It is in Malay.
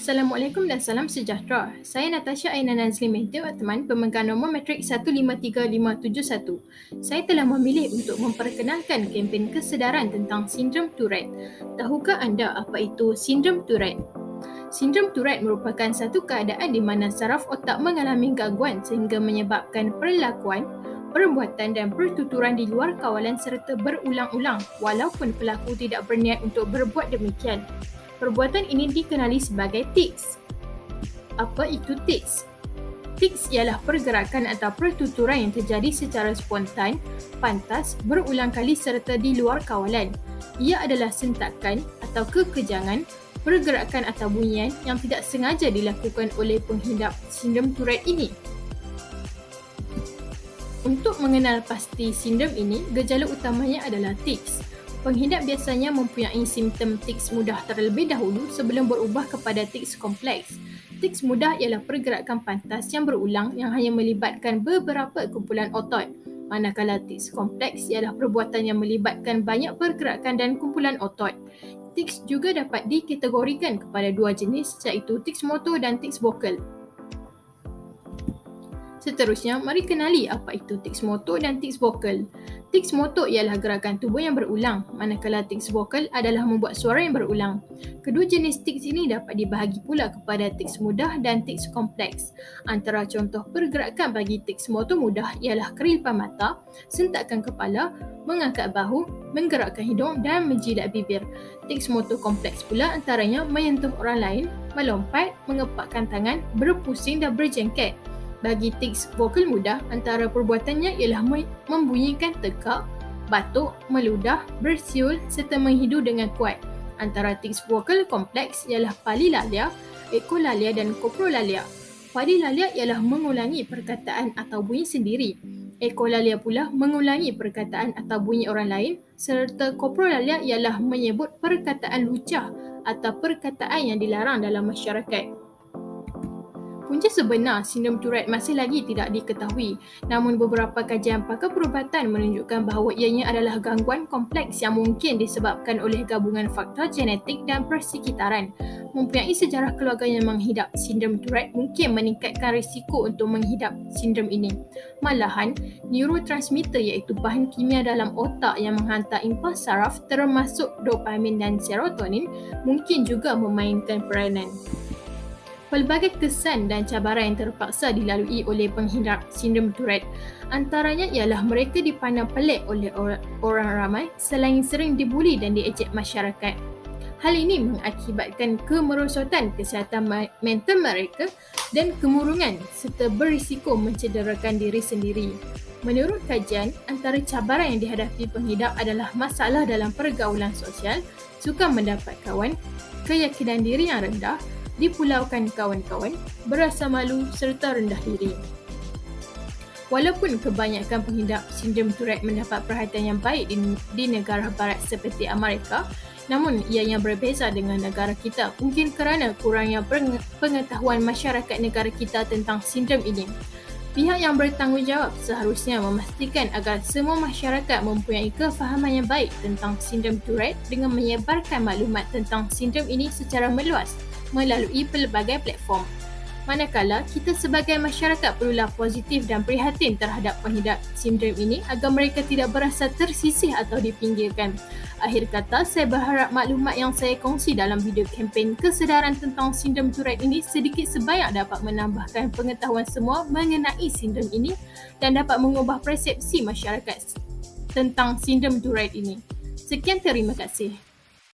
Assalamualaikum dan salam sejahtera. Saya Natasha Aina Nazli Mehdi, teman pemegang nombor matrik 153571. Saya telah memilih untuk memperkenalkan kempen kesedaran tentang sindrom Tourette. Tahukah anda apa itu sindrom Tourette? Sindrom Tourette merupakan satu keadaan di mana saraf otak mengalami gangguan sehingga menyebabkan perlakuan, perbuatan dan pertuturan di luar kawalan serta berulang-ulang walaupun pelaku tidak berniat untuk berbuat demikian. Perbuatan ini dikenali sebagai tics. Apa itu tics? Tics ialah pergerakan atau pertuturan yang terjadi secara spontan, pantas, berulang kali serta di luar kawalan. Ia adalah sentakan atau kekejangan, pergerakan atau bunyian yang tidak sengaja dilakukan oleh penghidap sindrom Tourette ini. Untuk mengenal pasti sindrom ini, gejala utamanya adalah tics. Penghidap biasanya mempunyai simptom tics mudah terlebih dahulu sebelum berubah kepada tics kompleks. Tics mudah ialah pergerakan pantas yang berulang yang hanya melibatkan beberapa kumpulan otot. Manakala tics kompleks ialah perbuatan yang melibatkan banyak pergerakan dan kumpulan otot. Tics juga dapat dikategorikan kepada dua jenis, iaitu tics motor dan tics vokal. Seterusnya, mari kenali apa itu tics motor dan tics vokal. Tics motor ialah gerakan tubuh yang berulang, manakala tics vokal adalah membuat suara yang berulang. Kedua jenis tics ini dapat dibahagi pula kepada tics mudah dan tics kompleks. Antara contoh pergerakan bagi tics motor mudah ialah keripan mata, sentakan kepala, mengangkat bahu, menggerakkan hidung dan menjilat bibir. Tics motor kompleks pula antaranya menyentuh orang lain, melompat, mengepakkan tangan, berpusing dan berjengket. Bagi tics vokal mudah, antara perbuatannya ialah membunyikan tekak, batuk, meludah, bersiul serta menghidu dengan kuat. Antara tics vokal kompleks ialah palilalia, ekolalia dan koprolalia. Palilalia ialah mengulangi perkataan atau bunyi sendiri. Ekolalia pula mengulangi perkataan atau bunyi orang lain, serta koprolalia ialah menyebut perkataan lucah atau perkataan yang dilarang dalam masyarakat. Punca sebenar sindrom Tourette masih lagi tidak diketahui, namun beberapa kajian pakar perubatan menunjukkan bahawa ianya adalah gangguan kompleks yang mungkin disebabkan oleh gabungan faktor genetik dan persekitaran. Mempunyai sejarah keluarga yang menghidap sindrom Tourette mungkin meningkatkan risiko untuk menghidap sindrom ini. Malahan, neurotransmitter iaitu bahan kimia dalam otak yang menghantar impuls saraf termasuk dopamin dan serotonin mungkin juga memainkan peranan. Pelbagai kesan dan cabaran yang terpaksa dilalui oleh penghidap sindrom Tourette. Antaranya ialah mereka dipandang pelik oleh orang ramai selain sering dibuli dan diejek masyarakat. Hal ini mengakibatkan kemerosotan kesihatan mental mereka dan kemurungan serta berisiko mencederakan diri sendiri. Menurut kajian, antara cabaran yang dihadapi penghidap adalah masalah dalam pergaulan sosial, sukar mendapat kawan, keyakinan diri yang rendah, dipulaukan kawan-kawan, berasa malu serta rendah diri. Walaupun kebanyakan penghidap sindrom Tourette mendapat perhatian yang baik di negara barat seperti Amerika, namun ianya berbeza dengan negara kita mungkin kerana kurangnya pengetahuan masyarakat negara kita tentang sindrom ini. Pihak yang bertanggungjawab seharusnya memastikan agar semua masyarakat mempunyai kefahaman yang baik tentang sindrom Tourette dengan menyebarkan maklumat tentang sindrom ini secara meluas melalui pelbagai platform. Manakala, kita sebagai masyarakat perlulah positif dan prihatin terhadap penghidap sindrom ini agar mereka tidak berasa tersisih atau dipinggirkan. Akhir kata, saya berharap maklumat yang saya kongsi dalam video kempen kesedaran tentang sindrom Tourette ini sedikit sebanyak dapat menambahkan pengetahuan semua mengenai sindrom ini dan dapat mengubah persepsi masyarakat tentang sindrom Tourette ini. Sekian, terima kasih.